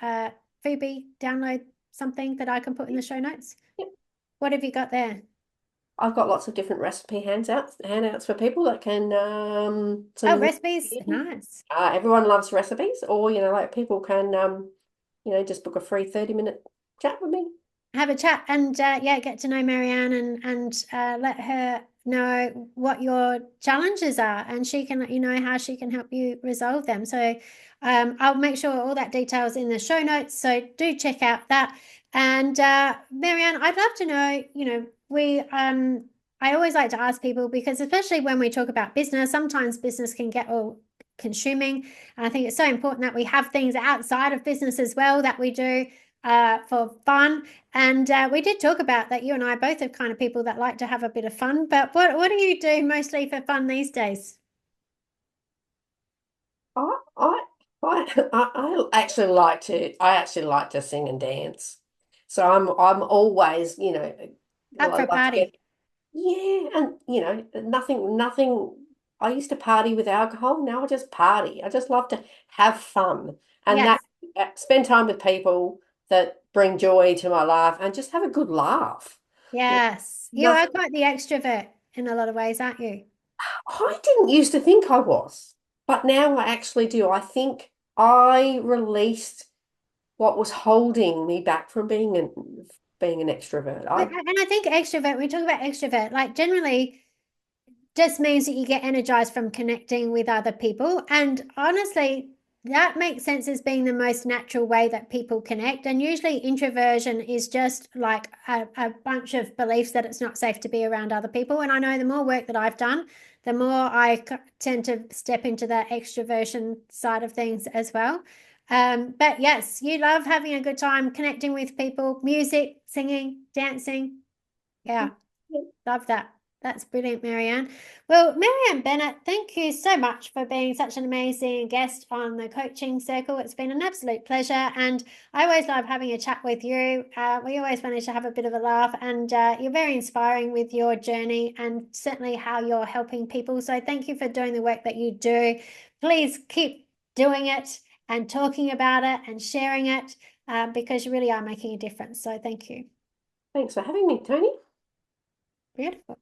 freebie download, something that I can put in the show notes? Yep. What have you got there? I've got lots of different recipe handouts for people that can Oh, some recipes. Nice. everyone loves recipes, or like people can just book a free 30-minute chat with me. Have a chat and yeah, get to know Mary-Anne and let her know what your challenges are, and she can let you know how she can help you resolve them. So I'll make sure all that details in the show notes. So do check out that. And Mary-Anne, I'd love to know, I always like to ask people, because especially when we talk about business, sometimes business can get all consuming. And I think it's so important that we have things outside of business as well that we do for fun. And we did talk about that. You and I both are kind of people that like to have a bit of fun. But what do you do mostly for fun these days? I I I actually like to sing and dance. So I'm always Up I for a love to get. party. Yeah, and nothing. I used to party with alcohol. Now I just party. I just love to have fun, and Yes. spend time with people that bring joy to my life, and just have a good laugh. You Yes. You are Nothing. quite the extrovert in a lot of ways, aren't you? I didn't used to think I was, but now I actually do. I think I released what was holding me back from being an extrovert. And I think extrovert, we talk about extrovert, like generally just means that you get energized from connecting with other people. And honestly, that makes sense as being the most natural way that people connect. And usually, introversion is just like a bunch of beliefs that it's not safe to be around other people. And I know the more work that I've done, the more I tend to step into that extroversion side of things as well. But yes, you love having a good time connecting with people, music, singing, dancing. Yeah. Love that. That's brilliant, Mary-Anne. Well, Mary-Anne Bennett, thank you so much for being such an amazing guest on the coaching circle. It's been an absolute pleasure, and I always love having a chat with you. We always manage to have a bit of a laugh, and you're very inspiring with your journey and certainly how you're helping people. So thank you for doing the work that you do. Please keep doing it and talking about it and sharing it, because you really are making a difference. So thank you. Thanks for having me, Tony. Beautiful.